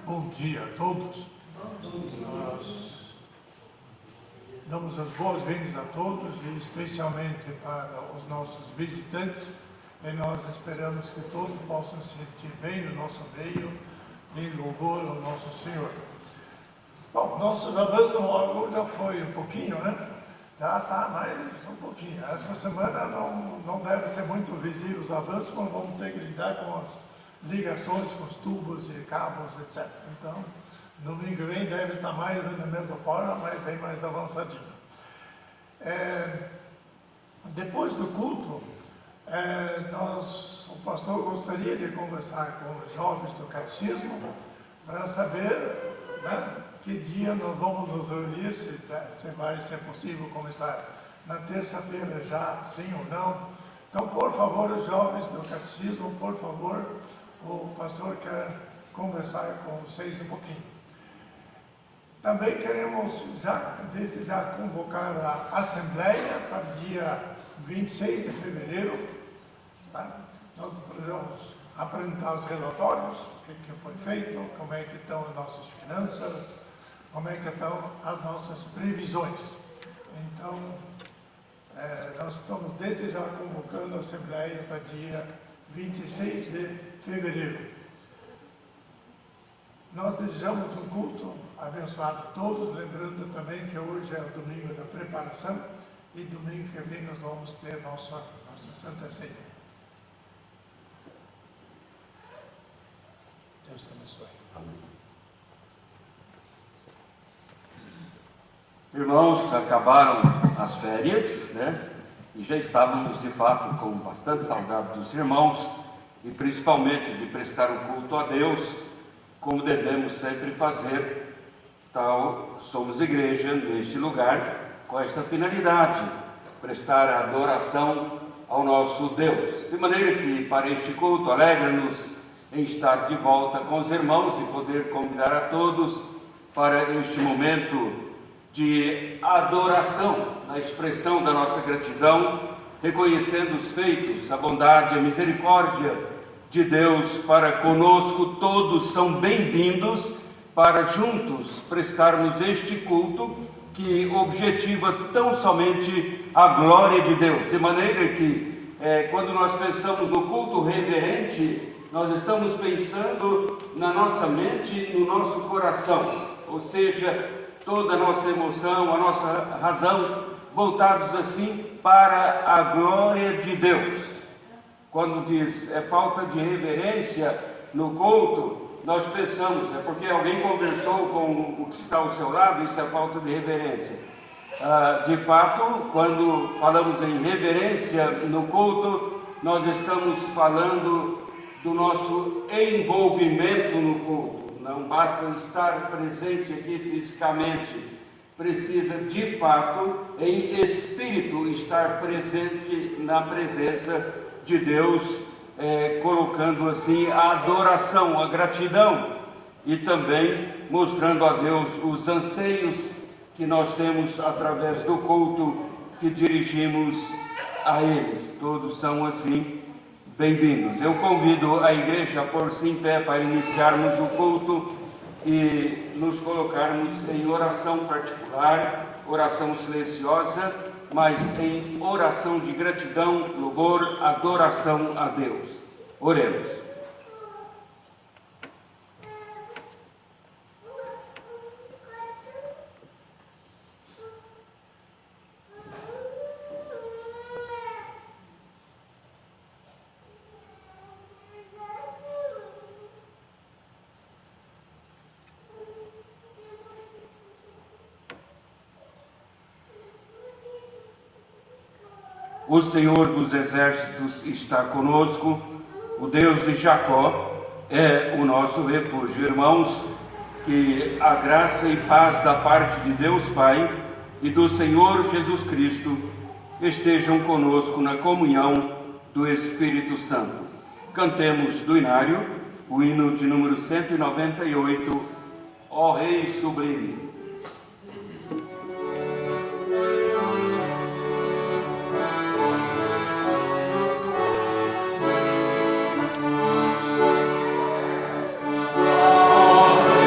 Bom dia a todos. Nós damos as boas-vindas a todos e especialmente para os nossos visitantes. E nós esperamos que todos possam se sentir bem no nosso meio, em louvor ao nosso Senhor. Bom, nossos avanços no órgão já foi um pouquinho, né? Já está mais um pouquinho. Essa semana não deve ser muito visível os avanços, mas vamos ter que lidar com as ligações, com os tubos e cabos, etc. Então, domingo que vem deve estar mais da mesma forma, mas bem mais avançadinho. Depois do culto, o pastor gostaria de conversar com os jovens do catecismo para saber, né, que dia nós vamos nos reunir, se vai ser possível começar na terça-feira já, sim ou não. Então, por favor, os jovens do catecismo, por favor, o pastor quer conversar com vocês um pouquinho. Também queremos desde já convocar a Assembleia para dia 26 de fevereiro. Tá? Nós vamos apresentar os relatórios, o que foi feito, como é que estão as nossas finanças, como é que estão as nossas previsões. Então, nós estamos desde já convocando a Assembleia para dia 26 de fevereiro. Nós desejamos um culto abençoado a todos, lembrando também que hoje é o domingo da preparação e domingo que vem nós vamos ter nossa Santa Ceia. Deus te abençoe. Amém. Irmãos, acabaram as férias, né? E já estávamos de fato com bastante saudade dos irmãos e principalmente de prestar um culto a Deus, como devemos sempre fazer. Tal, somos igreja neste lugar com esta finalidade, prestar adoração ao nosso Deus. De maneira que para este culto alegra-nos em estar de volta com os irmãos e poder convidar a todos para este momento de adoração, na expressão da nossa gratidão, reconhecendo os feitos, a bondade, a misericórdia de Deus para conosco. Todos são bem-vindos para juntos prestarmos este culto que objetiva tão somente a glória de Deus. De maneira que, quando nós pensamos no culto reverente, nós estamos pensando na nossa mente e no nosso coração, ou seja, toda a nossa emoção, a nossa razão, voltados assim para a glória de Deus. Quando diz falta de reverência no culto, nós pensamos, é porque alguém conversou com o que está ao seu lado, isso é falta de reverência. De fato, quando falamos em reverência no culto, nós estamos falando do nosso envolvimento no culto. Não basta estar presente aqui fisicamente, precisa de fato, em espírito, estar presente na presença de Deus, colocando assim a adoração, a gratidão e também mostrando a Deus os anseios que nós temos através do culto que dirigimos a eles. Todos são assim bem-vindos. Eu convido a igreja a pôr-se em pé para iniciarmos o culto e nos colocarmos em oração particular, oração silenciosa, mas em oração de gratidão, louvor, adoração a Deus. Oremos. O Senhor dos Exércitos está conosco, o Deus de Jacó é o nosso refúgio. Irmãos, que a graça e paz da parte de Deus Pai e do Senhor Jesus Cristo estejam conosco na comunhão do Espírito Santo. Cantemos do Inário o hino de número 198, Ó Rei Sublime. Oh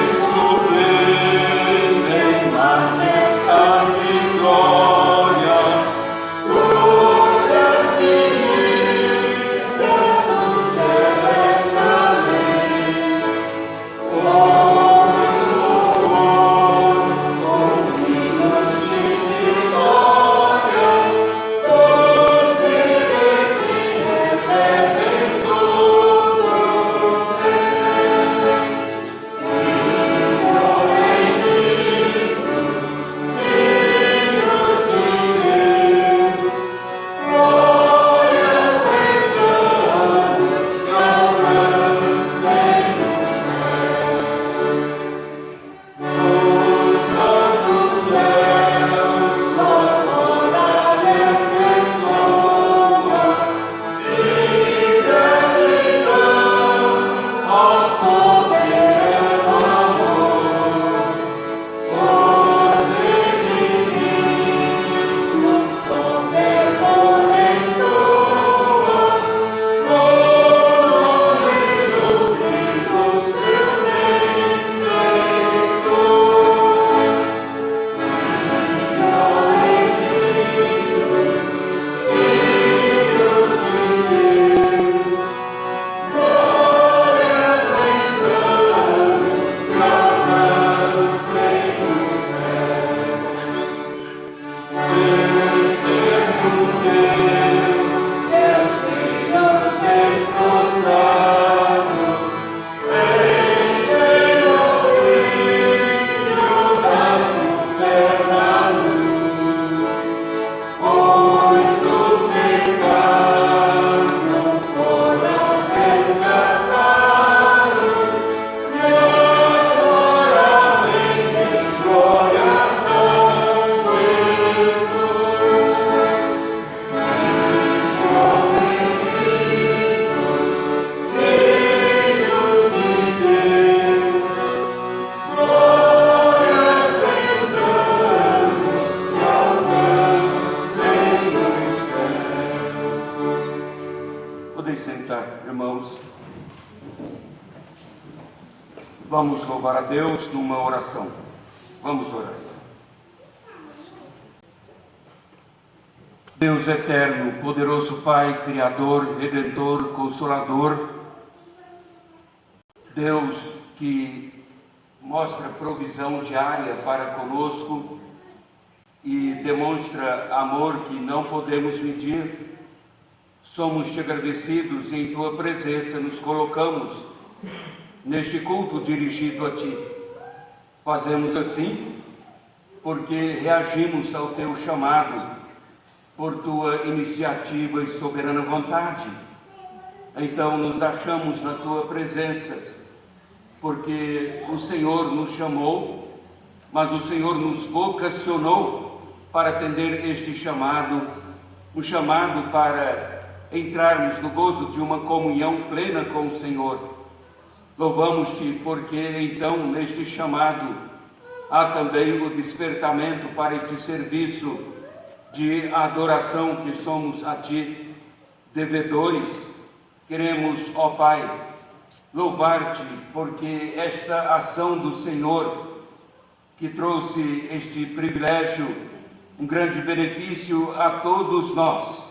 Vamos louvar a Deus numa oração. Vamos orar. Deus eterno, poderoso Pai, Criador, Redentor, Consolador, Deus que mostra provisão diária para conosco e demonstra amor que não podemos medir, somos-te agradecidos e em tua presença nos colocamos neste culto dirigido a ti. Fazemos assim porque reagimos ao teu chamado, por tua iniciativa e soberana vontade. Então nos achamos na tua presença, porque o Senhor nos chamou, mas o Senhor nos vocacionou para atender este chamado, um chamado para entrarmos no gozo de uma comunhão plena com o Senhor. Louvamos-te porque então neste chamado há também o despertamento para este serviço de adoração que somos a ti devedores. Queremos, ó Pai, louvar-te porque esta ação do Senhor que trouxe este privilégio, um grande benefício a todos nós,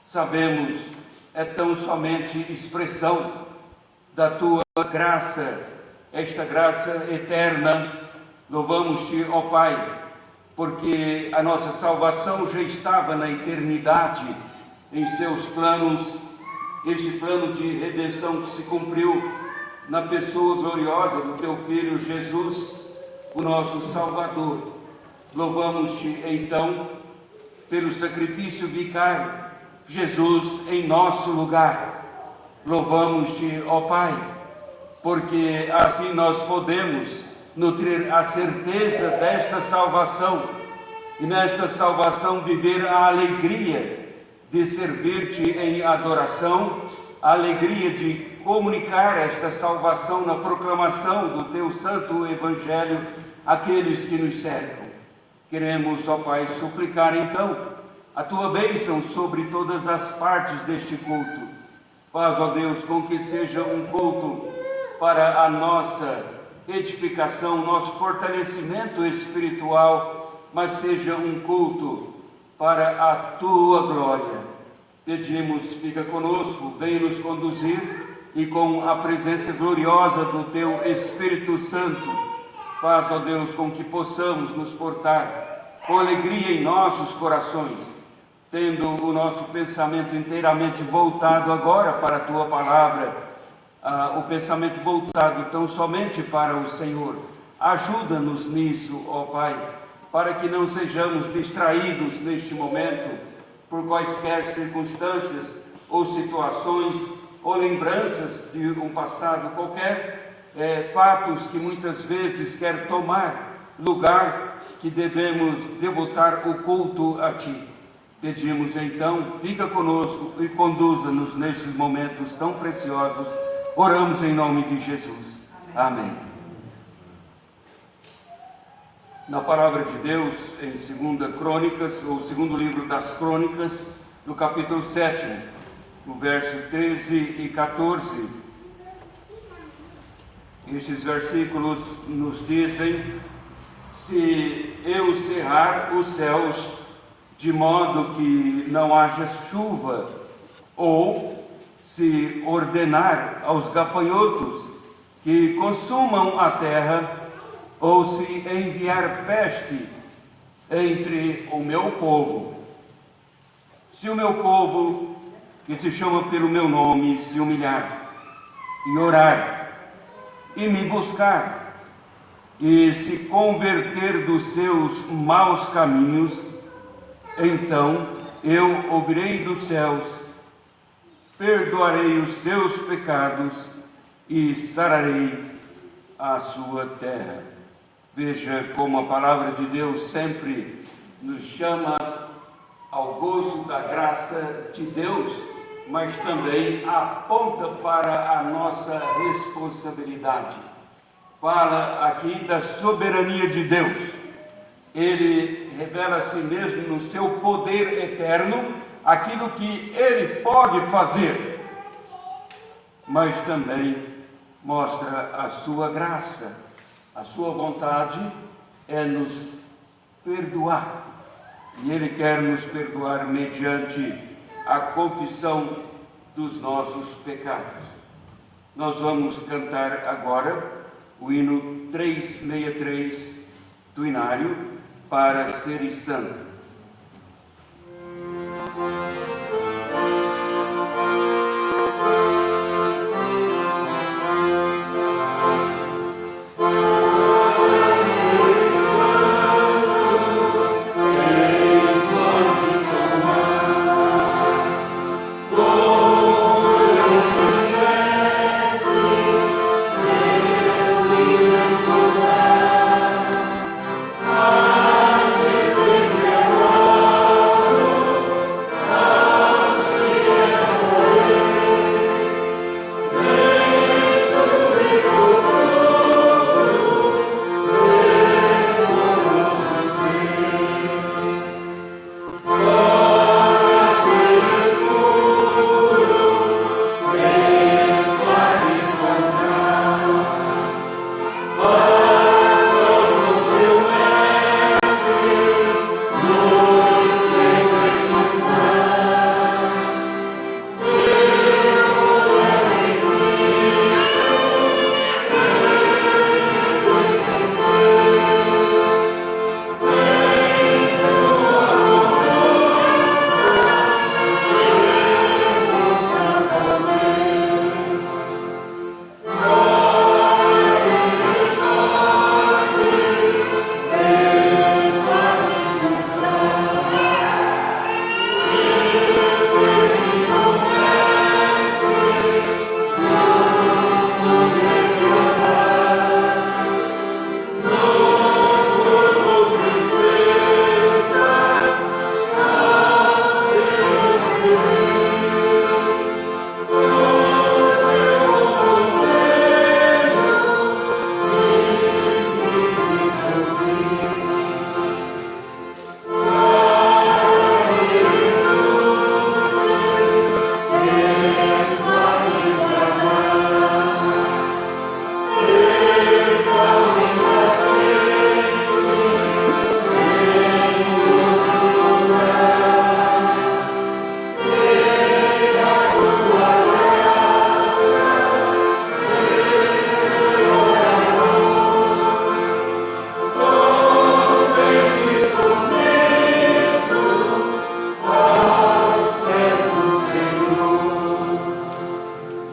sabemos, é tão somente expressão da tua graça, esta graça eterna. Louvamos-te, ó Pai, porque a nossa salvação já estava na eternidade, em seus planos, este plano de redenção que se cumpriu na pessoa gloriosa do teu Filho Jesus, o nosso Salvador. Louvamos-te então pelo sacrifício vicário, Jesus em nosso lugar. Louvamos-te, ó Pai, porque assim nós podemos nutrir a certeza desta salvação e nesta salvação viver a alegria de servir-te em adoração, a alegria de comunicar esta salvação na proclamação do teu santo evangelho àqueles que nos cercam. Queremos, ó Pai, suplicar então a tua bênção sobre todas as partes deste culto. Faz, ó Deus, com que seja um culto para a nossa edificação, nosso fortalecimento espiritual, mas seja um culto para a tua glória. Pedimos, fica conosco, vem nos conduzir e com a presença gloriosa do teu Espírito Santo, faz, ó Deus, com que possamos nos portar com alegria em nossos corações, tendo o nosso pensamento inteiramente voltado agora para a tua palavra, o pensamento voltado tão somente para o Senhor. Ajuda-nos nisso, ó Pai, para que não sejamos distraídos neste momento por quaisquer circunstâncias ou situações ou lembranças de um passado qualquer, fatos que muitas vezes quer tomar lugar que devemos devotar o culto a Ti. Pedimos então, fica conosco e conduza-nos nestes momentos tão preciosos. Oramos em nome de Jesus. Amém. Na palavra de Deus, em 2 Crônicas, ou segundo livro das Crônicas, no capítulo 7, no verso 13 e 14, estes versículos nos dizem: se eu cerrar os céus de modo que não haja chuva, ou se ordenar aos gafanhotos que consumam a terra, ou se enviar peste entre o meu povo, se o meu povo, que se chama pelo meu nome, se humilhar e orar e me buscar e se converter dos seus maus caminhos, então eu ouvirei dos céus, perdoarei os seus pecados e sararei a sua terra. Veja como a palavra de Deus sempre nos chama ao gozo da graça de Deus, mas também aponta para a nossa responsabilidade. Fala aqui da soberania de Deus. Ele revela a si mesmo no seu poder eterno, aquilo que Ele pode fazer, mas também mostra a sua graça, a sua vontade é nos perdoar. E Ele quer nos perdoar mediante a confissão dos nossos pecados. Nós vamos cantar agora o hino 363 do Inário, Para Seres Santo.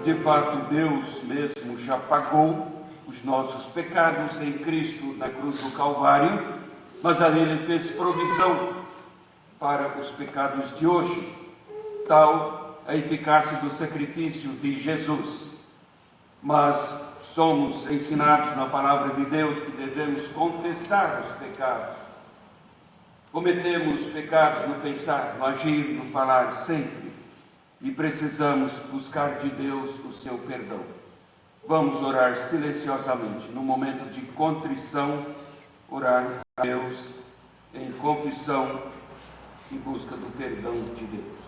De fato, Deus mesmo já pagou os nossos pecados em Cristo na cruz do Calvário, mas ali Ele fez provisão para os pecados de hoje, tal a eficácia do sacrifício de Jesus. Mas somos ensinados na palavra de Deus que devemos confessar os pecados. Cometemos pecados no pensar, no agir, no falar, sempre. E precisamos buscar de Deus o seu perdão. Vamos orar silenciosamente, no momento de contrição, orar a Deus em confissão e busca do perdão de Deus.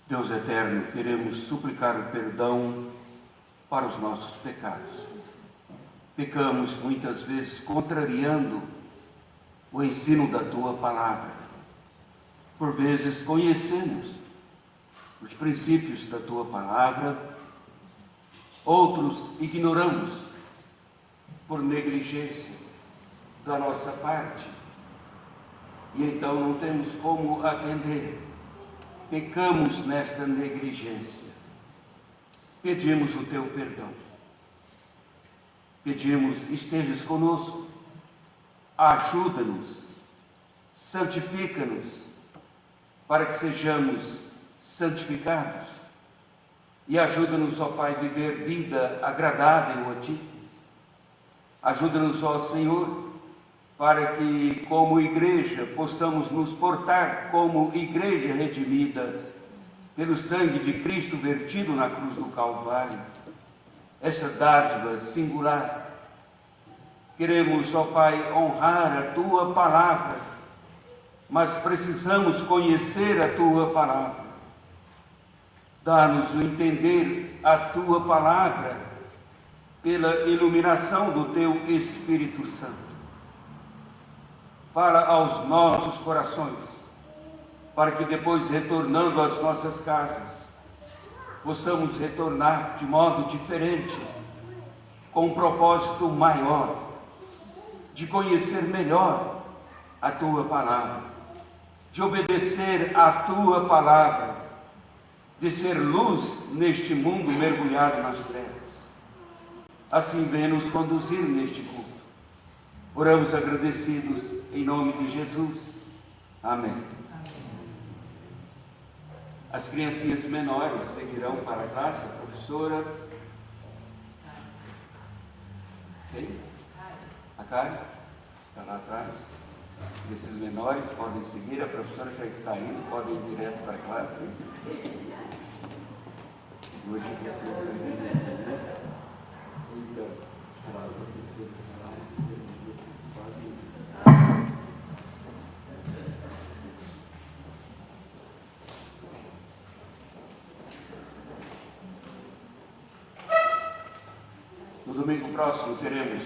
Deus eterno, queremos suplicar o perdão para os nossos pecados. pecamos muitas vezes contrariando o ensino da tua palavra. Por vezes conhecemos os princípios da tua palavra, outros ignoramos por negligência da nossa parte, e então não temos como atender. Pecamos nesta negligência. Pedimos o teu perdão. Pedimos, estejas conosco, ajuda-nos, santifica-nos, para que sejamos santificados, e ajuda-nos, ó Pai, a viver vida agradável a Ti. Ajuda-nos, ó Senhor, para que, como igreja, possamos nos portar como igreja redimida pelo sangue de Cristo vertido na cruz do Calvário. Essa dádiva singular. Queremos, ó Pai, honrar a Tua palavra, mas precisamos conhecer a Tua palavra. Dá-nos o entender a Tua palavra pela iluminação do Teu Espírito Santo. Fala aos nossos corações, para que depois, retornando às nossas casas, possamos retornar de modo diferente, com um propósito maior, de conhecer melhor a Tua palavra, de obedecer a Tua palavra, de ser luz neste mundo mergulhado nas trevas. Assim vem nos conduzir neste culto. Oramos agradecidos em nome de Jesus. Amém. As criancinhas menores seguirão para a classe. A professora... Quem? A Karen? Está lá atrás. Esses menores podem seguir. A professora já está indo. Podem ir direto para a classe. Hoje vocês vão entender. Então, a professora está lá. No domingo próximo teremos,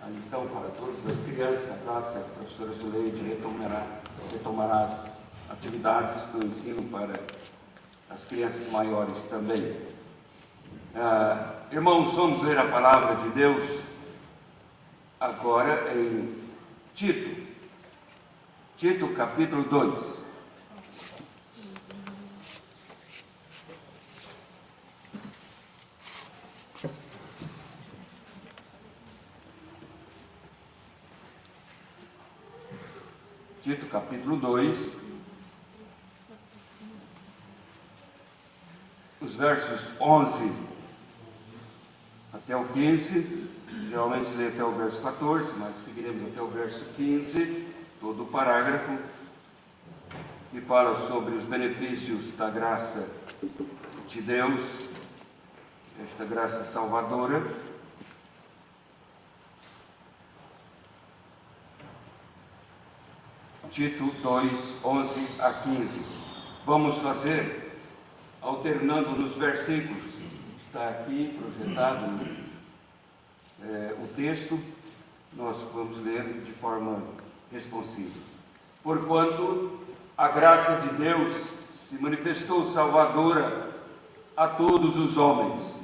a lição para todas as crianças. A classe, a professora Zuleide retomará as atividades do ensino para as crianças maiores também. Irmãos, vamos ler a palavra de Deus agora em Tito capítulo 2. Tito capítulo 2, os versos 11 até o 15, geralmente se lê até o verso 14, mas seguiremos até o verso 15, todo o parágrafo, que fala sobre os benefícios da graça de Deus, esta graça salvadora. Tito 2, 11 a 15. Vamos fazer alternando nos versículos. Está aqui projetado o texto. Nós vamos ler de forma responsiva. Porquanto a graça de Deus se manifestou salvadora a todos os homens,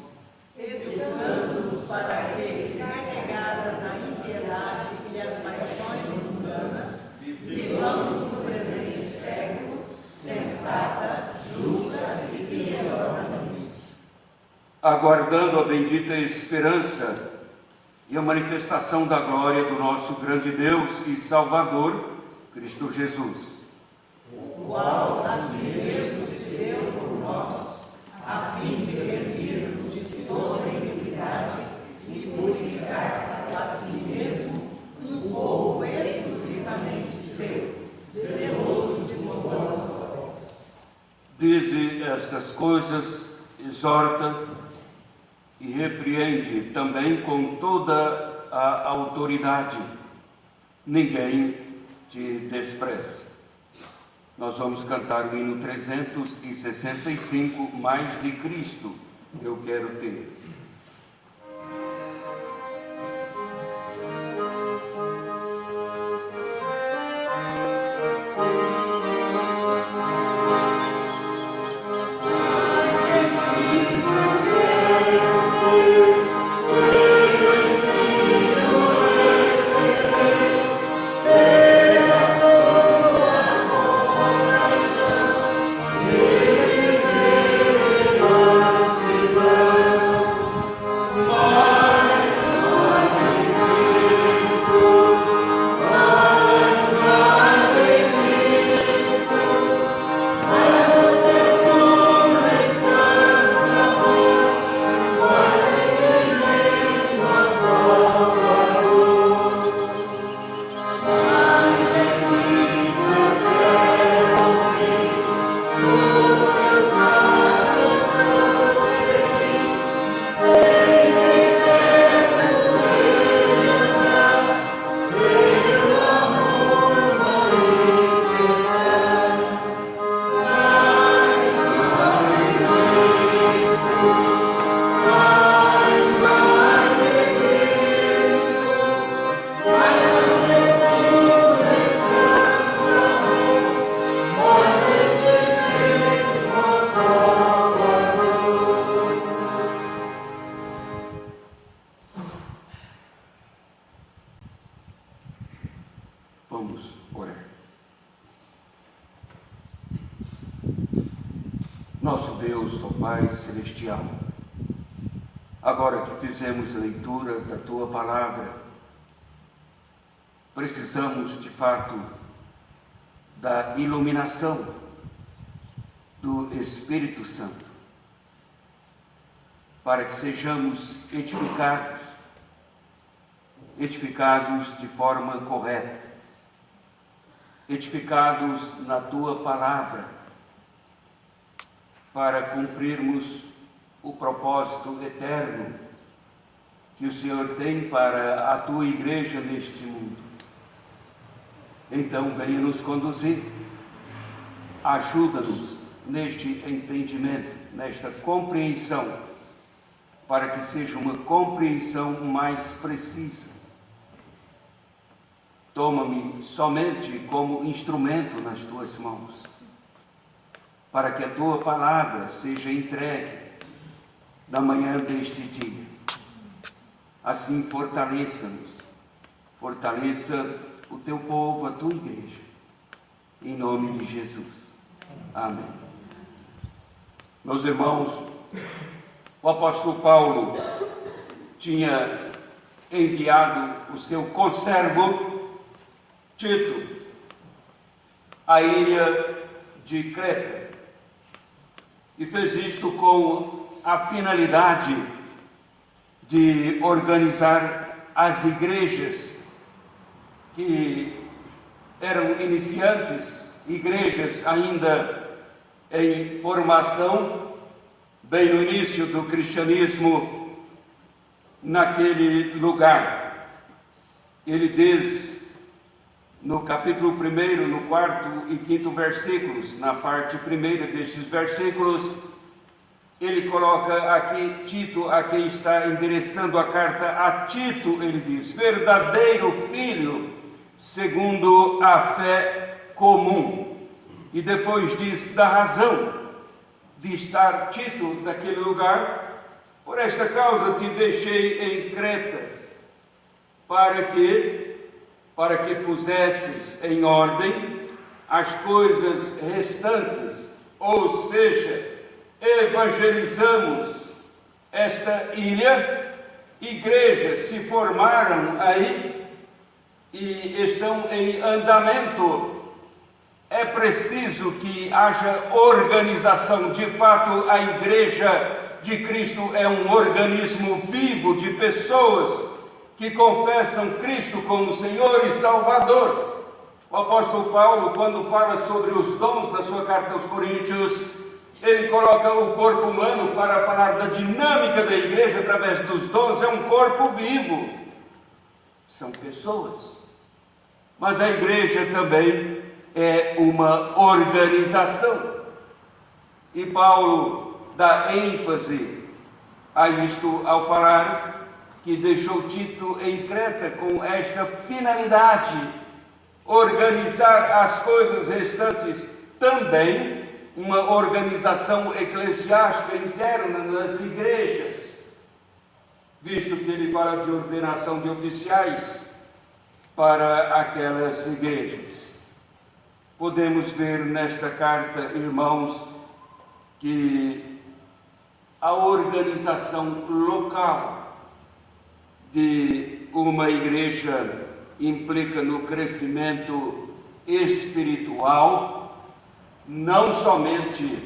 educando-nos para que, carregadas a impiedade e as paixões mundanas, vivamos no presente século, sensata, justa e piedosamente, aguardando a bendita esperança e a manifestação da glória do nosso grande Deus e Salvador, Cristo Jesus, o qual a si mesmo se deu por nós, a fim de remir-nos de toda iniquidade e purificar a si mesmo um povo exclusivamente seu, zeloso de boas obras. Dize estas coisas, exorta e repreende também com toda a autoridade. Ninguém te despreze. Nós vamos cantar o hino 365, mais de Cristo eu quero ter. Vamos orar. Nosso Deus, ó Pai Celestial, agora que fizemos a leitura da Tua Palavra, precisamos de fato da iluminação do Espírito Santo, para que sejamos edificados de forma correta, edificados na Tua Palavra, para cumprirmos o propósito eterno que o Senhor tem para a Tua Igreja neste mundo. Então, venha nos conduzir, ajuda-nos neste entendimento, nesta compreensão, para que seja uma compreensão mais precisa. Toma-me somente como instrumento nas Tuas mãos, para que a Tua Palavra seja entregue na manhã deste dia. Assim, fortaleça-nos, fortaleça o Teu povo, a Tua Igreja, em nome de Jesus. Amém. Meus irmãos, o apóstolo Paulo tinha enviado o seu conservo Tito à ilha de Creta, e fez isto com a finalidade de organizar as igrejas que eram iniciantes, igrejas ainda em formação, bem no início do cristianismo naquele lugar. Ele diz no capítulo 1, no 4º e 5º versículos, na parte primeira destes versículos, ele coloca aqui Tito, a quem está endereçando a carta a Tito, ele diz: verdadeiro filho, segundo a fé comum. E depois diz da razão de estar Tito naquele lugar: por esta causa te deixei em Creta, para que pusesses em ordem as coisas restantes, ou seja, evangelizamos esta ilha, igrejas se formaram aí e estão em andamento. É preciso que haja organização. De fato, a Igreja de Cristo é um organismo vivo de pessoas que confessam Cristo como Senhor e Salvador. O apóstolo Paulo, quando fala sobre os dons da sua carta aos Coríntios, ele coloca o corpo humano para falar da dinâmica da igreja através dos dons. É um corpo vivo, são pessoas. Mas a igreja também é uma organização. E Paulo dá ênfase a isto ao falar que deixou Tito em Creta com esta finalidade: organizar as coisas restantes, também uma organização eclesiástica interna nas igrejas, visto que ele fala de ordenação de oficiais para aquelas igrejas. Podemos ver nesta carta, irmãos, que a organização local de uma igreja implica no crescimento espiritual, não somente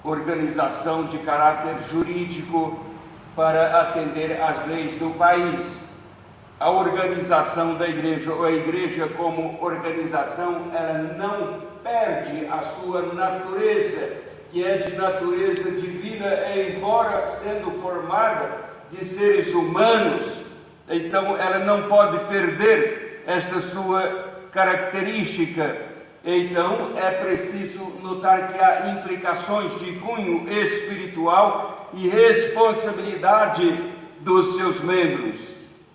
organização de caráter jurídico para atender às leis do país. A organização da igreja, ou a igreja como organização, ela não perde a sua natureza, que é de natureza divina, embora sendo formada de seres humanos, então ela não pode perder esta sua característica. Então é preciso notar que há implicações de cunho espiritual e responsabilidade dos seus membros,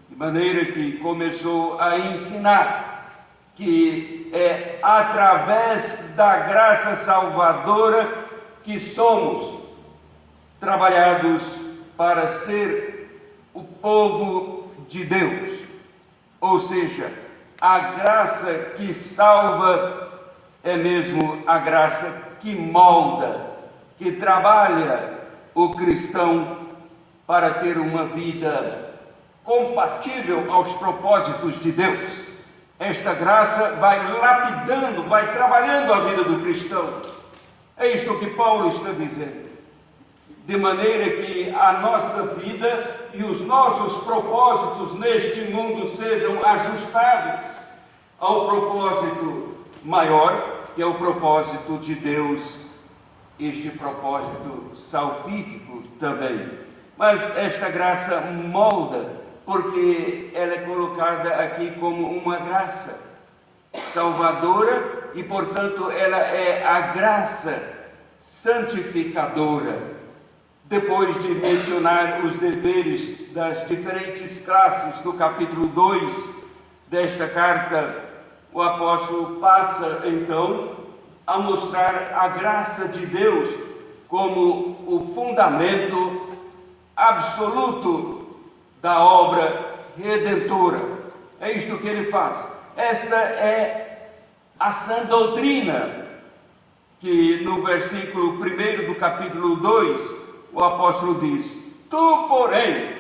de maneira que começou a ensinar que é através da graça salvadora que somos trabalhados para ser o povo de Deus, ou seja, a graça que salva é mesmo a graça que molda, que trabalha o cristão para ter uma vida compatível aos propósitos de Deus. Esta graça vai lapidando, vai trabalhando a vida do cristão. É isto que Paulo está dizendo. De maneira que a nossa vida e os nossos propósitos neste mundo sejam ajustados ao propósito maior, que é o propósito de Deus, este propósito salvífico também. Mas esta graça molda, porque ela é colocada aqui como uma graça salvadora e, portanto, ela é a graça santificadora. Depois de mencionar os deveres das diferentes classes do capítulo 2 desta carta, o apóstolo passa então a mostrar a graça de Deus como o fundamento absoluto da obra redentora. É isto que ele faz. Esta é a sã doutrina que no versículo 1 do capítulo 2 o apóstolo diz: tu, porém,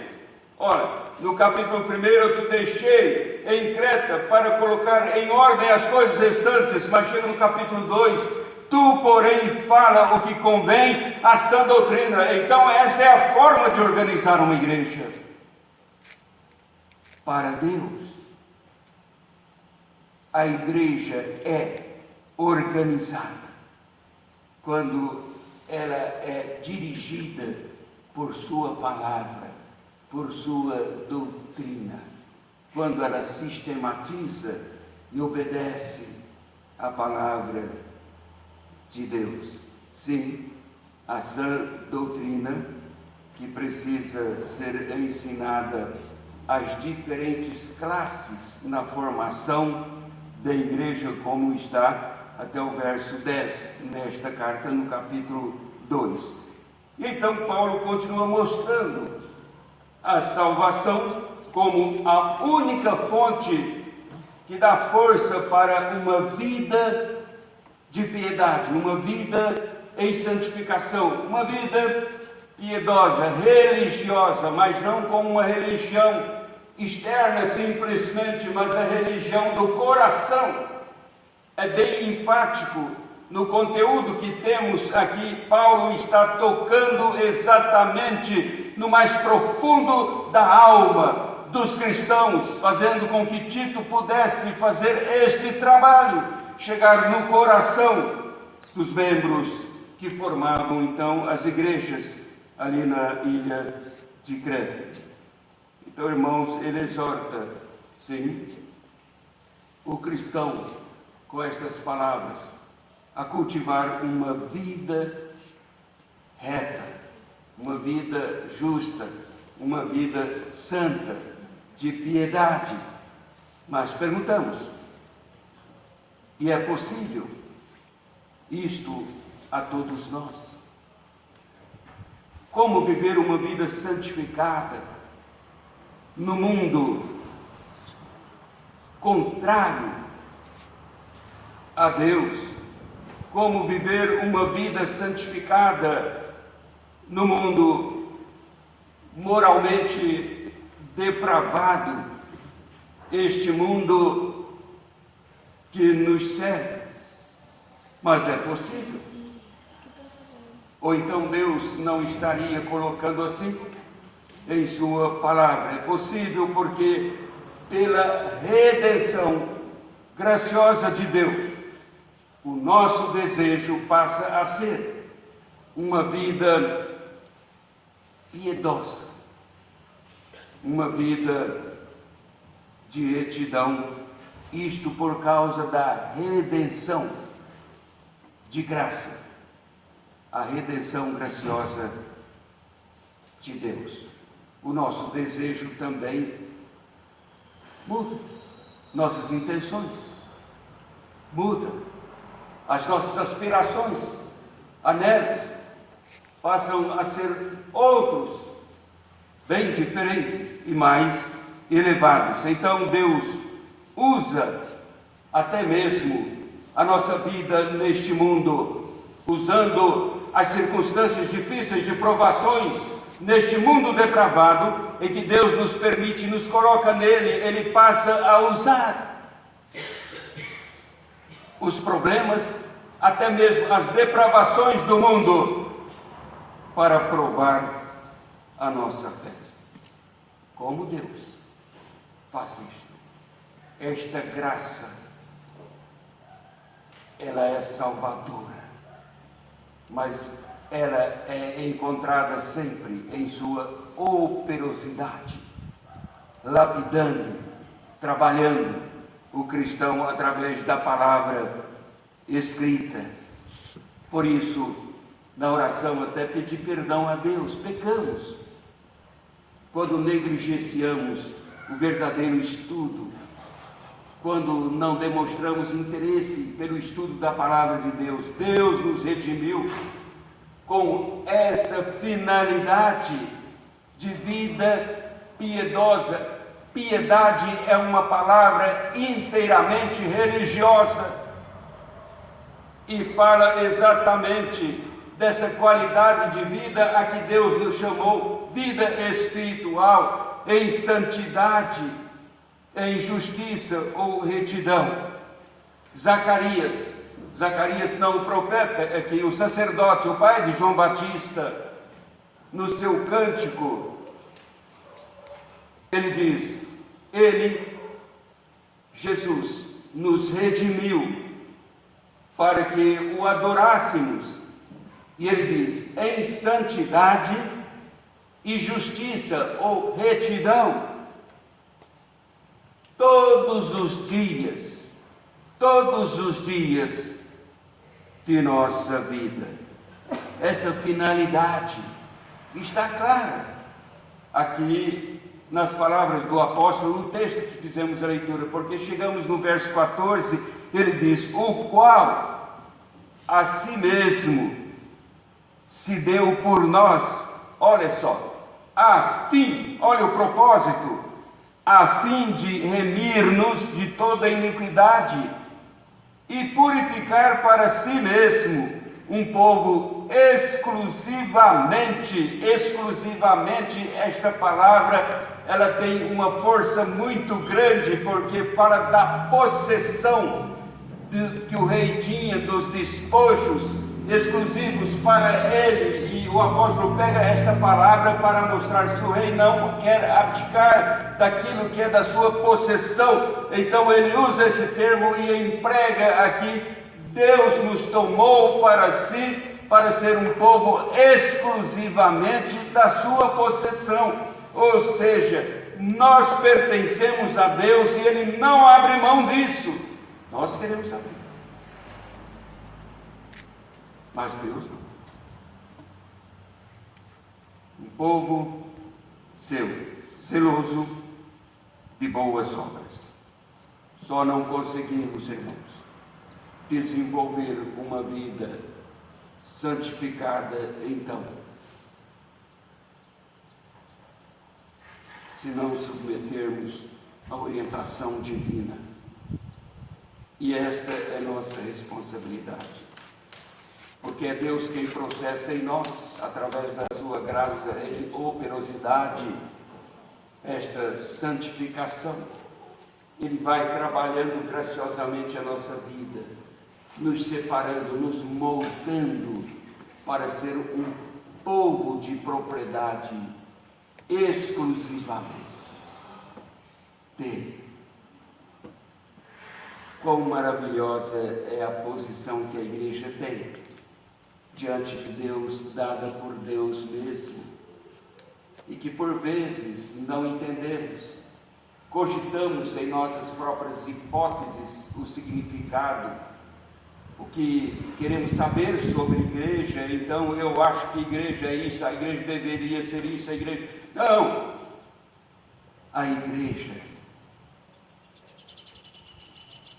olha, no capítulo 1 eu te deixei em Creta para colocar em ordem as coisas restantes, mas chega no capítulo 2, tu, porém, fala o que convém à sã doutrina. Então esta é a forma de organizar uma igreja para Deus. A igreja é organizada quando ela é dirigida por sua palavra, por sua doutrina, quando ela sistematiza e obedece à palavra de Deus. Sim, a sã doutrina que precisa ser ensinada às diferentes classes na formação da igreja, como está até o verso 10, nesta carta, no capítulo 2. E então Paulo continua mostrando a salvação como a única fonte que dá força para uma vida de piedade, uma vida em santificação, uma vida piedosa, religiosa, mas não como uma religião externa simplesmente, mas a religião do coração. É bem enfático no conteúdo que temos aqui. Paulo está tocando exatamente no mais profundo da alma dos cristãos, fazendo com que Tito pudesse fazer este trabalho, chegar no coração dos membros que formavam então as igrejas ali na ilha de Creta. Então, irmãos, ele exorta, sim, o cristão com estas palavras a cultivar uma vida reta, uma vida justa, uma vida santa, de piedade. Mas perguntamos, e é possível isto a todos nós? Como viver uma vida santificada no mundo contrário a Deus? Como viver uma vida santificada no mundo moralmente depravado, este mundo que nos serve? Mas é possível? Ou então Deus não estaria colocando assim em sua palavra? É possível porque pela redenção graciosa de Deus, o nosso desejo passa a ser uma vida piedosa, uma vida de retidão, isto por causa da redenção de graça, a redenção graciosa de Deus. O nosso desejo também muda, nossas intenções mudam. As nossas aspirações, anelos, passam a ser outros, bem diferentes e mais elevados. Então Deus usa até mesmo a nossa vida neste mundo, usando as circunstâncias difíceis de provações neste mundo depravado, em que Deus nos permite, nos coloca nele, Ele passa a usar os problemas, até mesmo as depravações do mundo, para provar a nossa fé. Como Deus faz isto? Esta graça, ela é salvadora, mas ela é encontrada sempre em sua operosidade, lapidando, trabalhando o cristão através da palavra escrita. Por isso, na oração até pedir perdão a Deus, pecamos quando negligenciamos o verdadeiro estudo, quando não demonstramos interesse pelo estudo da palavra de Deus. Deus nos redimiu com essa finalidade de vida piedosa. Piedade é uma palavra inteiramente religiosa e fala exatamente dessa qualidade de vida a que Deus nos chamou, vida espiritual, em santidade, em justiça ou retidão. Zacarias não o profeta, é que o sacerdote, o pai de João Batista, no seu cântico, ele diz: Ele, Jesus, nos redimiu para que o adorássemos. E ele diz: em santidade e justiça ou retidão, todos os dias de nossa vida. Essa finalidade está clara aqui nas palavras do apóstolo, no texto que fizemos a leitura, porque chegamos no verso 14, ele diz: o qual a si mesmo se deu por nós, olha só, a fim, olha o propósito, a fim de remir-nos de toda iniquidade e purificar para si mesmo um povo exclusivamente, esta palavra, ela tem uma força muito grande, porque fala da possessão que o rei tinha, dos despojos exclusivos para ele, e o apóstolo pega esta palavra para mostrar: se o rei não quer abdicar daquilo que é da sua possessão, então ele usa esse termo e emprega aqui: Deus nos tomou para si, para ser um povo exclusivamente da sua possessão, ou seja, nós pertencemos a Deus e Ele não abre mão disso. Nós queremos abrir, mas Deus não. Um povo seu, zeloso de boas obras. Só não conseguimos, irmãos, desenvolver uma vida santificada, então, se não submetermos à orientação divina. E esta é nossa responsabilidade, porque é Deus quem processa em nós, através da sua graça em operosidade, esta santificação. Ele vai trabalhando graciosamente a nossa vida, nos separando, nos moldando para ser um povo de propriedade exclusivamente dele. Quão maravilhosa é a posição que a igreja tem diante de Deus, dada por Deus mesmo, e que por vezes não entendemos, cogitamos em nossas próprias hipóteses o significado, o que queremos saber sobre igreja. Então eu acho que igreja é isso, a igreja deveria ser isso, a igreja... Não! A igreja,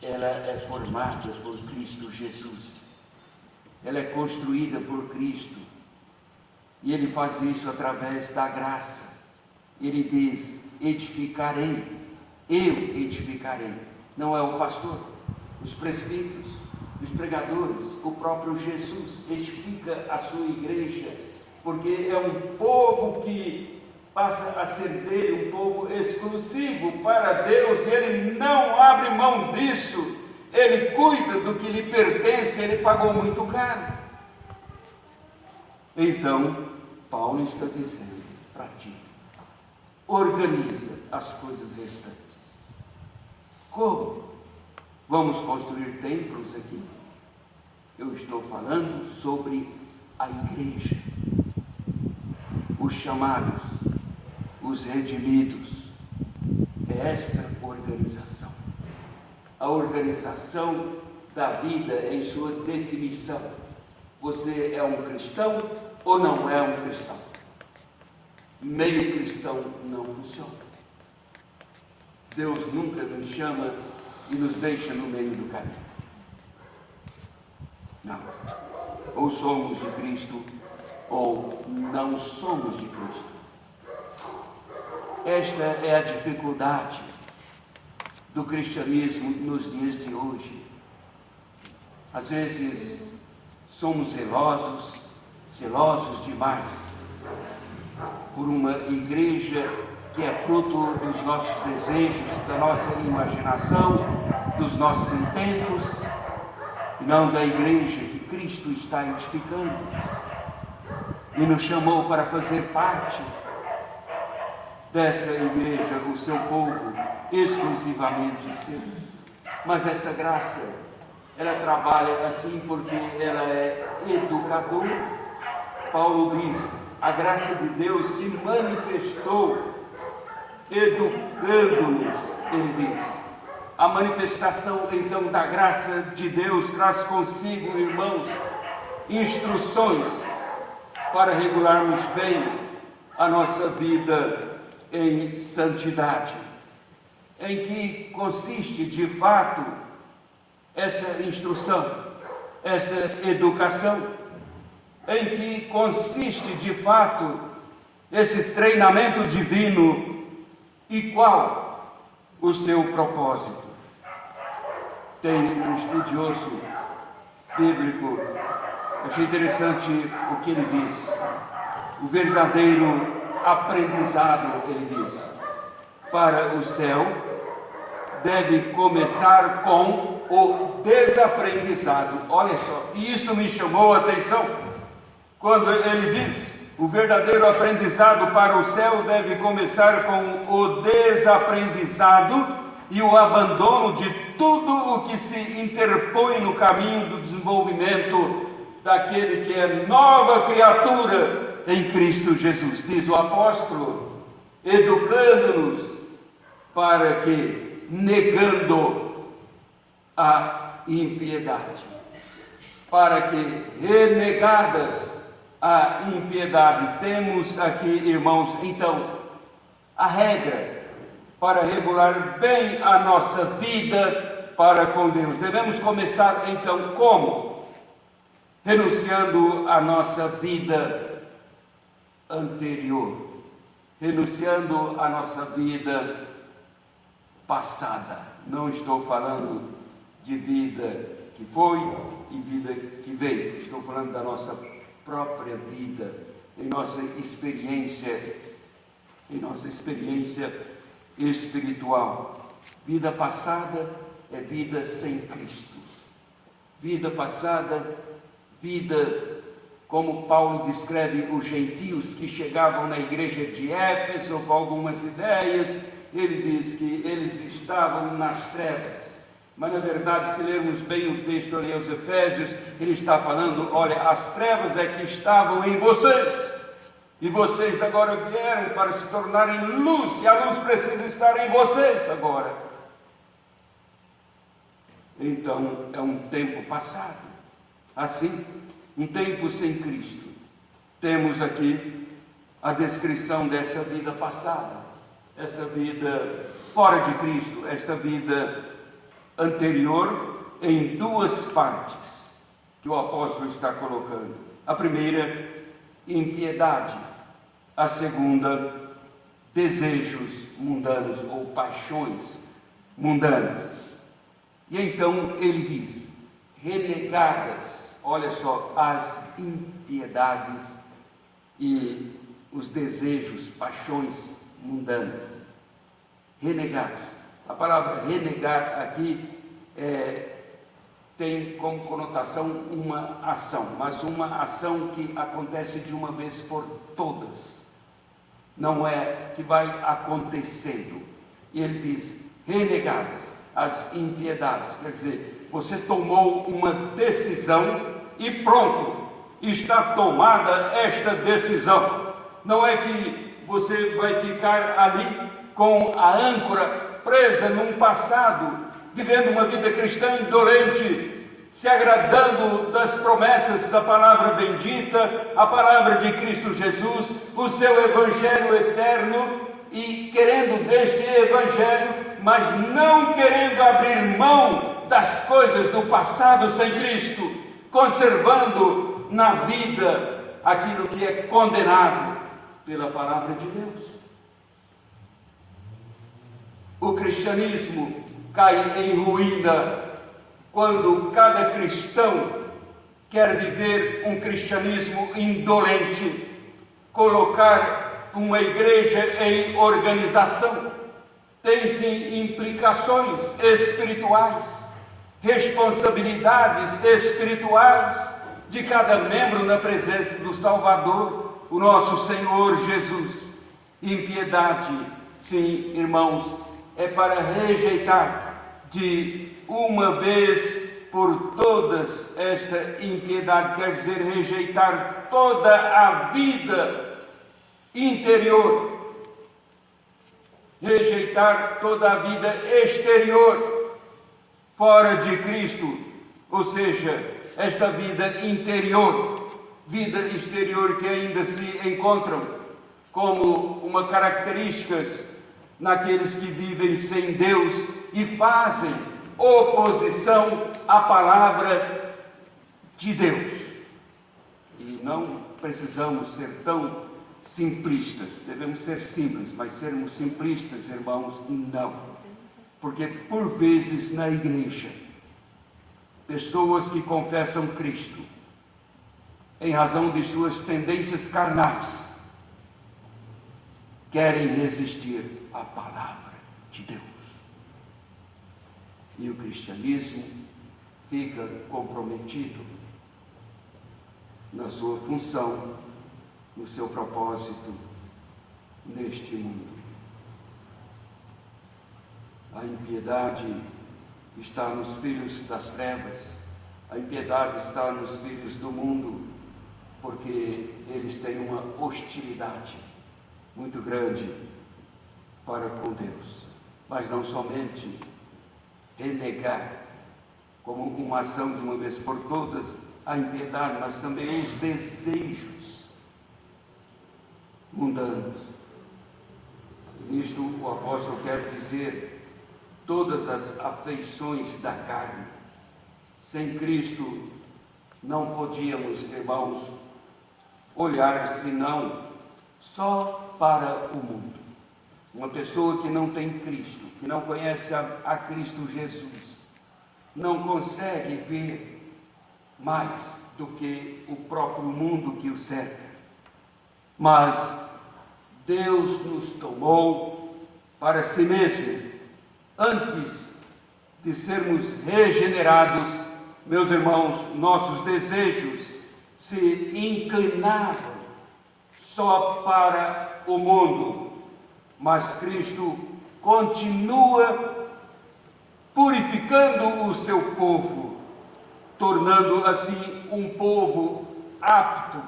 ela é formada por Cristo Jesus, ela é construída por Cristo, e Ele faz isso através da graça. Ele diz: edificarei, eu edificarei, não é o pastor, os presbíteros, os pregadores, o próprio Jesus edifica a sua igreja, porque é um povo que passa a ser dele, um povo exclusivo para Deus, e ele não abre mão disso, ele cuida do que lhe pertence, ele pagou muito caro. Então, Paulo está dizendo para ti, organiza as coisas restantes. Como? Vamos construir templos aqui? Eu estou falando sobre a igreja, os chamados, os redimidos. É esta organização. A organização da vida em sua definição. Você é um cristão ou não é um cristão? Meio cristão não funciona. Deus nunca nos chama e nos deixa no meio do caminho. Não. Ou somos de Cristo ou não somos de Cristo. Esta é a dificuldade do cristianismo nos dias de hoje. Às vezes somos zelosos demais por uma igreja que é fruto dos nossos desejos, da nossa imaginação, dos nossos intentos, e não da igreja que Cristo está edificando e nos chamou para fazer parte dessa igreja, o seu povo exclusivamente seu. Mas essa graça, ela trabalha assim porque ela é educadora. Paulo diz, a graça de Deus se manifestou educando-nos, ele diz. A manifestação então da graça de Deus traz consigo, irmãos, instruções para regularmos bem a nossa vida em santidade. Em que consiste de fato essa instrução, essa educação? Em que consiste de fato esse treinamento divino e qual o seu propósito? Tem um estudioso bíblico, achei interessante o que ele diz. O verdadeiro aprendizado, ele diz, para o céu deve começar com o desaprendizado. Olha só, e isto me chamou a atenção quando ele diz: o verdadeiro aprendizado para o céu deve começar com o desaprendizado e o abandono de tudo o que se interpõe no caminho do desenvolvimento daquele que é nova criatura em Cristo Jesus. Diz o apóstolo, educando-nos para que, negando a impiedade, para que, renegadas a impiedade, temos aqui, irmãos, então, a regra para regular bem a nossa vida para com Deus. Devemos começar, então, como? Renunciando à nossa vida anterior, renunciando à nossa vida passada. Não estou falando de vida que foi e vida que veio. Estou falando da nossa própria vida, em nossa experiência espiritual. Vida passada é vida sem Cristo. Vida passada, vida como Paulo descreve os gentios que chegavam na igreja de Éfeso com algumas ideias. Ele diz que eles estavam nas trevas. Mas na verdade, se lermos bem o texto ali aos Efésios, ele está falando, olha, as trevas é que estavam em vocês, e vocês agora vieram para se tornarem luz, e a luz precisa estar em vocês agora. Então, é um tempo passado, assim, um tempo sem Cristo. Temos aqui a descrição dessa vida passada, essa vida fora de Cristo, esta vida anterior, em duas partes que o apóstolo está colocando. A primeira, impiedade. A segunda, desejos mundanos ou paixões mundanas. E então ele diz: renegadas, olha só, as impiedades e os desejos, paixões mundanas. Renegados. A palavra renegar aqui tem como conotação uma ação, mas uma ação que acontece de uma vez por todas. Não é que vai acontecendo. E ele diz: renegadas as impiedades. Quer dizer, você tomou uma decisão e pronto, está tomada esta decisão. Não é que você vai ficar ali com a âncora presa num passado, vivendo uma vida cristã indolente, se agradando das promessas da palavra bendita, a palavra de Cristo Jesus, o seu evangelho eterno, e querendo deste evangelho, mas não querendo abrir mão das coisas do passado sem Cristo, conservando na vida aquilo que é condenado pela palavra de Deus. O cristianismo cai em ruína quando cada cristão quer viver um cristianismo indolente, colocar uma igreja em organização. Tem-se implicações espirituais, responsabilidades espirituais de cada membro na presença do Salvador, o nosso Senhor Jesus. Impiedade, sim, irmãos, é para rejeitar de uma vez por todas esta impiedade, quer dizer, rejeitar toda a vida interior, rejeitar toda a vida exterior, fora de Cristo, ou seja, esta vida interior, vida exterior que ainda se encontram como uma característica naqueles que vivem sem Deus e fazem oposição à palavra de Deus. E não precisamos ser tão simplistas, devemos ser simples, mas sermos simplistas, irmãos, não. Porque por vezes na igreja, pessoas que confessam Cristo, em razão de suas tendências carnais, querem resistir à palavra de Deus. E o cristianismo fica comprometido na sua função, no seu propósito neste mundo. A impiedade está nos filhos das trevas, a impiedade está nos filhos do mundo, porque eles têm uma hostilidade muito grande para com Deus. Mas não somente renegar como uma ação de uma vez por todas a impiedade, mas também os desejos mundanos. Nisto o apóstolo quer dizer todas as afeições da carne. Sem Cristo não podíamos, irmãos, olhar senão só para o mundo. Uma pessoa que não tem Cristo, que não conhece a Cristo Jesus, não consegue ver mais do que o próprio mundo que o cerca. Mas Deus nos tomou para si mesmo. Antes de sermos regenerados, meus irmãos, nossos desejos se inclinavam só para o mundo. Mas Cristo continua purificando o seu povo, tornando assim um povo apto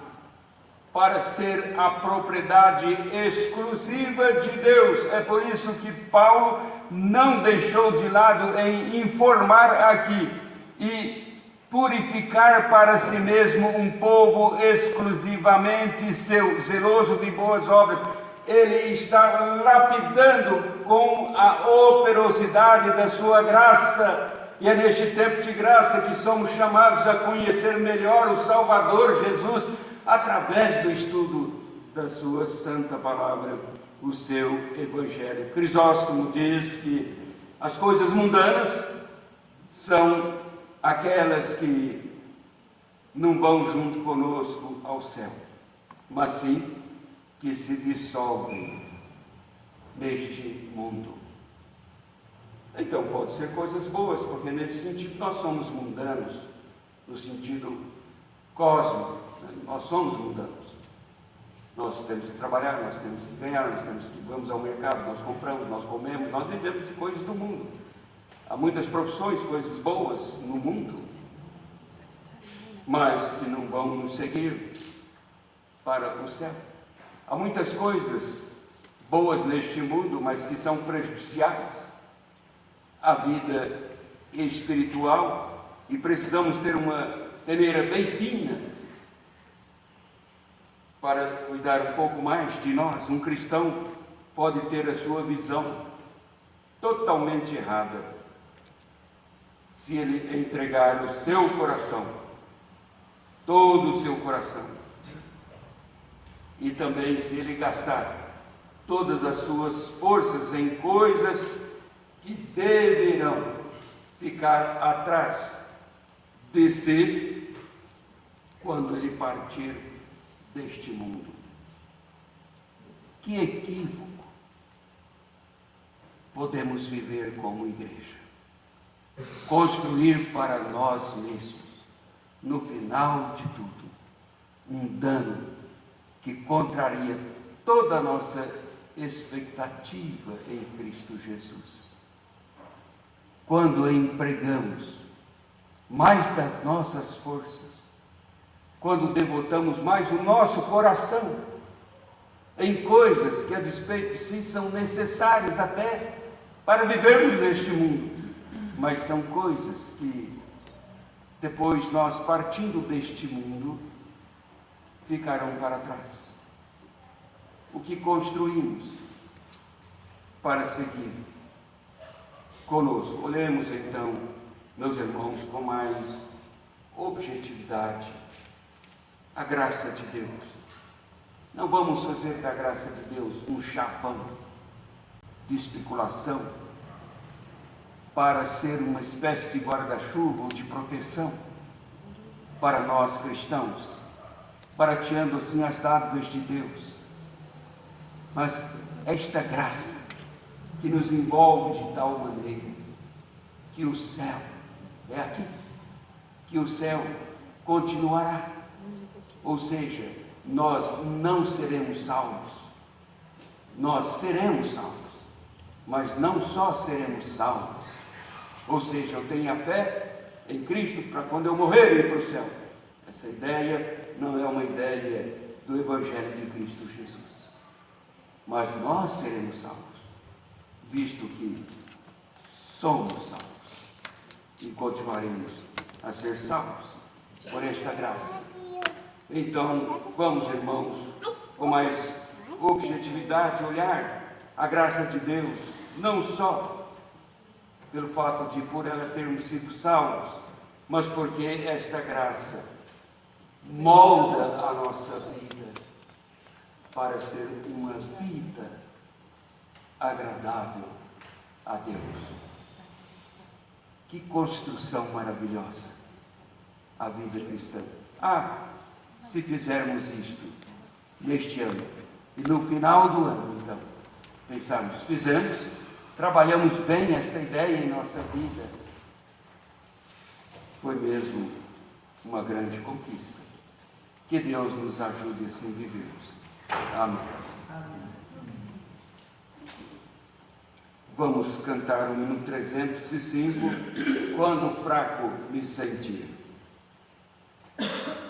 para ser a propriedade exclusiva de Deus. É por isso que Paulo não deixou de lado em informar aqui e purificar para si mesmo um povo exclusivamente seu, zeloso de boas obras. Ele está lapidando com a operosidade da sua graça. E é neste tempo de graça que somos chamados a conhecer melhor o Salvador Jesus, através do estudo da sua santa palavra, o seu evangelho. Crisóstomo diz que as coisas mundanas são aquelas que não vão junto conosco ao céu, mas sim que se dissolvem neste mundo. Então pode ser coisas boas, porque nesse sentido nós somos mundanos, no sentido cósmico, né? Nós somos mundanos. Nós temos que trabalhar, nós temos que ganhar, vamos ao mercado, nós compramos, nós comemos, nós vivemos de coisas do mundo. Há muitas profissões, coisas boas no mundo, mas que não vão nos seguir para o céu. Há muitas coisas boas neste mundo, mas que são prejudiciais à vida espiritual, e precisamos ter uma peneira bem fina para cuidar um pouco mais de nós. Um cristão pode ter a sua visão totalmente errada se ele entregar o seu coração, todo o seu coração, e também se ele gastar todas as suas forças em coisas que deverão ficar atrás de si quando ele partir deste mundo. Que equívoco podemos viver como igreja, construir para nós mesmos, no final de tudo, um dano que contraria toda a nossa expectativa em Cristo Jesus. Quando empregamos mais das nossas forças, quando devotamos mais o nosso coração em coisas que, a despeito de si, são necessárias até para vivermos neste mundo, mas são coisas que, depois nós partindo deste mundo, ficarão para trás. O que construímos para seguir conosco? Olhemos então, meus irmãos, com mais objetividade a graça de Deus. Não vamos fazer da graça de Deus um chapão de especulação para ser uma espécie de guarda-chuva ou de proteção para nós cristãos, barateando assim as dádivas de Deus. Mas esta graça que nos envolve de tal maneira que o céu é aqui, que o céu continuará. Ou seja, nós não seremos salvos, nós seremos salvos, mas não só seremos salvos, ou seja, eu tenho a fé em Cristo para quando eu morrer ir para o céu. Essa ideia não é uma ideia do Evangelho de Cristo Jesus, mas nós seremos salvos, visto que somos salvos e continuaremos a ser salvos por esta graça. Então, vamos, irmãos, com mais objetividade, olhar a graça de Deus, não só pelo fato de por ela termos sido salvos, mas porque esta graça molda a nossa vida para ser uma vida agradável a Deus. Que construção maravilhosa a vida cristã. Se fizermos isto neste ano e no final do ano, então, pensarmos, fizemos, trabalhamos bem esta ideia em nossa vida, foi mesmo uma grande conquista. Que Deus nos ajude assim a vivermos. Amém. Vamos cantar o hino 305, Quando Fraco Me Sentir. Amen.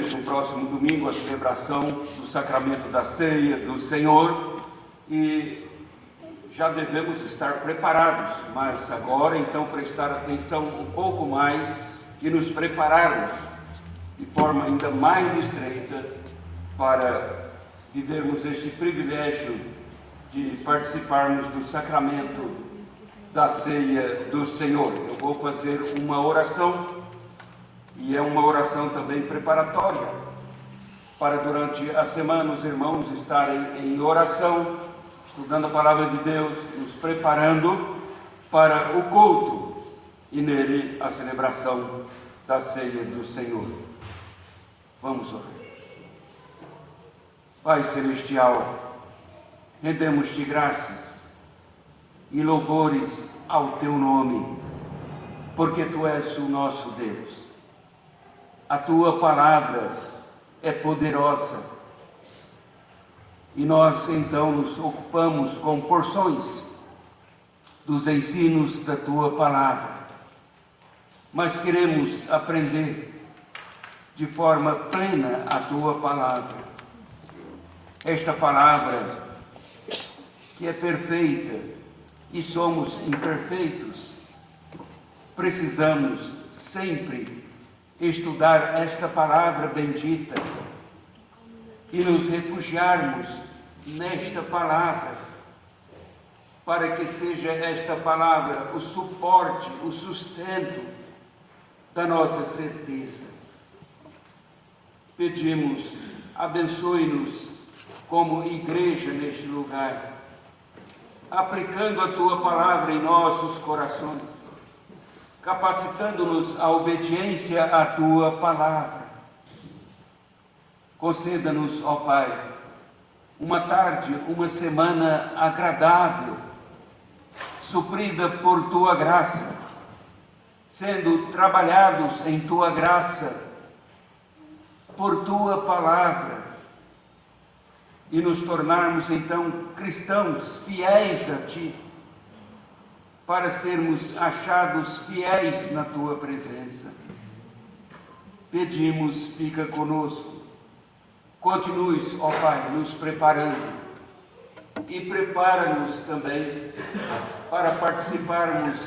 teremos no próximo domingo a celebração do sacramento da ceia do Senhor e já devemos estar preparados, mas agora então prestar atenção um pouco mais e nos prepararmos de forma ainda mais estreita para vivermos este privilégio de participarmos do sacramento da ceia do Senhor. Eu vou fazer uma oração e é uma oração também preparatória para durante a semana os irmãos estarem em oração, estudando a palavra de Deus, nos preparando para o culto e nele a celebração da ceia do Senhor. Vamos orar. Pai Celestial, rendemos-te graças e louvores ao teu nome, porque tu és o nosso Deus. A tua palavra é poderosa e nós então nos ocupamos com porções dos ensinos da tua palavra, mas queremos aprender de forma plena a tua palavra. Esta palavra que é perfeita e somos imperfeitos, precisamos sempre estudar esta palavra bendita e nos refugiarmos nesta palavra, para que seja esta palavra o suporte, o sustento da nossa certeza. Pedimos, abençoe-nos como igreja neste lugar, aplicando a tua palavra em nossos corações, capacitando-nos à obediência à tua palavra. Conceda-nos, ó Pai, uma tarde, uma semana agradável, suprida por tua graça, sendo trabalhados em tua graça, por tua palavra, e nos tornarmos então cristãos fiéis a ti, para sermos achados fiéis na tua presença. Pedimos, fica conosco, continues, ó Pai, nos preparando e prepara-nos também para participarmos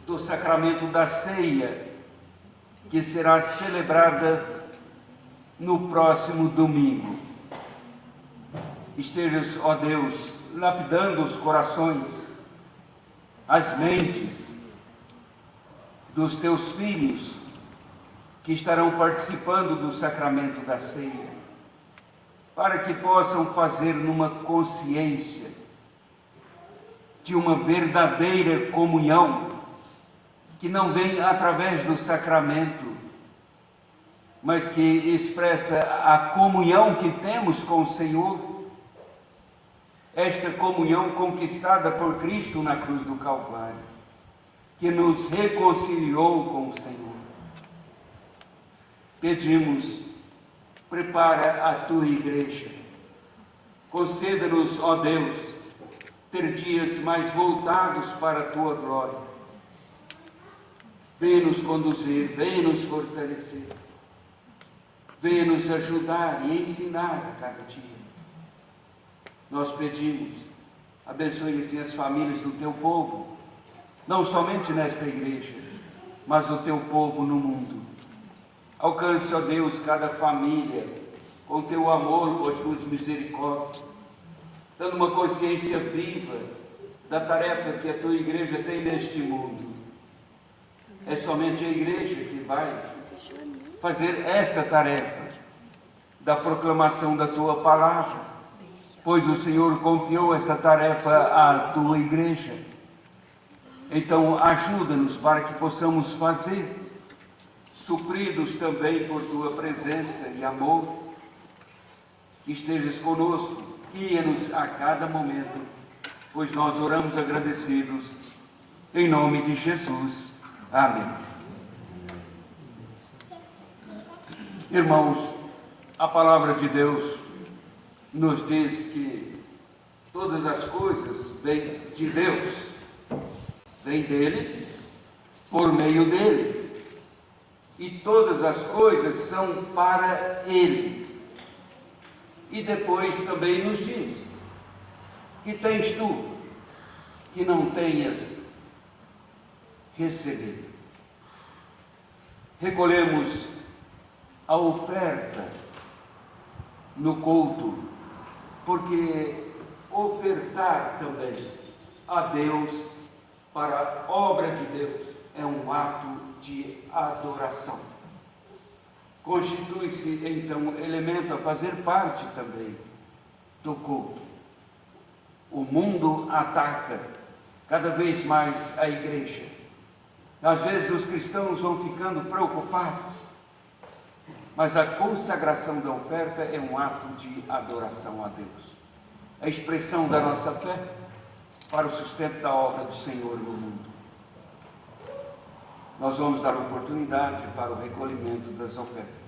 do sacramento da ceia, que será celebrada no próximo domingo. Estejas, ó Deus, lapidando os corações, as mentes dos teus filhos que estarão participando do sacramento da ceia, para que possam fazer numa consciência de uma verdadeira comunhão, que não vem através do sacramento, mas que expressa a comunhão que temos com o Senhor, esta comunhão conquistada por Cristo na cruz do Calvário, que nos reconciliou com o Senhor. Pedimos, prepara a tua igreja, conceda-nos, ó Deus, ter dias mais voltados para a tua glória. Venha nos conduzir, venha nos fortalecer, venha nos ajudar e ensinar a cada dia. Nós pedimos, abençoe assim as famílias do teu povo, não somente nesta igreja, mas o teu povo no mundo. Alcance, ó Deus, cada família com o teu amor, com as tuas misericórdias, dando uma consciência viva da tarefa que a tua igreja tem neste mundo. É somente a igreja que vai fazer esta tarefa da proclamação da tua palavra, pois o Senhor confiou esta tarefa à tua igreja. Então ajuda-nos para que possamos fazer, supridos também por tua presença e amor, que estejas conosco, guia-nos a cada momento, pois nós oramos agradecidos, em nome de Jesus. Amém. Irmãos, a palavra de Deus nos diz que todas as coisas vêm de Deus, vêm dele, por meio dele e todas as coisas são para Ele. E depois também nos diz: que tens tu que não tenhas recebido? Recolhemos a oferta no culto, porque ofertar também a Deus para a obra de Deus é um ato de adoração. Constitui-se então elemento a fazer parte também do culto. O mundo ataca cada vez mais a igreja. Às vezes os cristãos vão ficando preocupados, mas a consagração da oferta é um ato de adoração a Deus. A expressão da nossa fé para o sustento da obra do Senhor no mundo. Nós vamos dar oportunidade para o recolhimento das ofertas.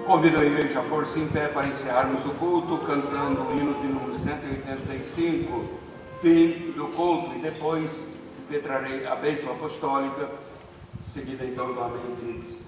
Convido a igreja a pôr-se em pé para encerrarmos o culto, cantando o hino de número 185, fim do culto, e depois impetrarei a bênção apostólica, seguida então do amém deles.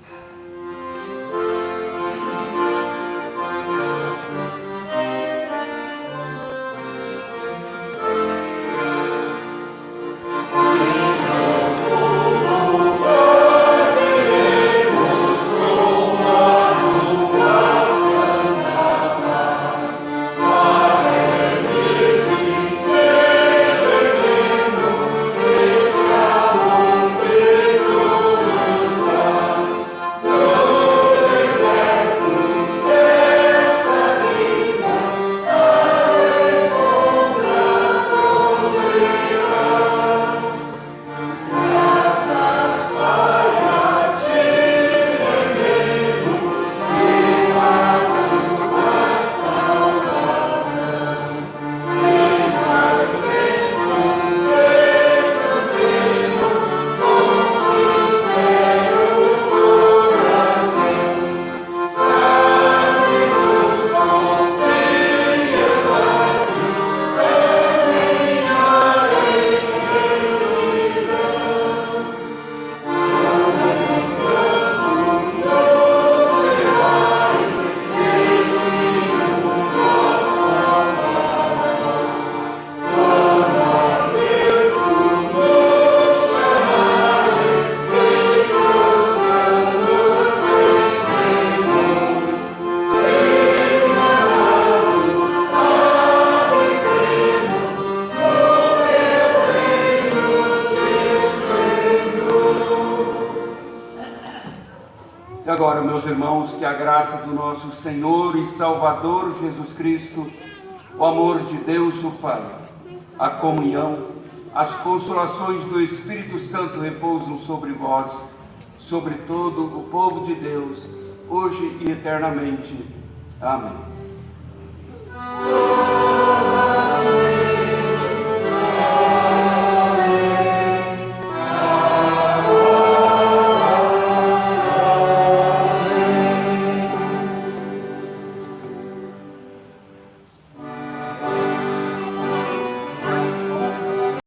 E agora, meus irmãos, que a graça do nosso Senhor e Salvador Jesus Cristo, o amor de Deus o Pai, a comunhão, as consolações do Espírito Santo repousam sobre vós, sobre todo o povo de Deus, hoje e eternamente. Amém.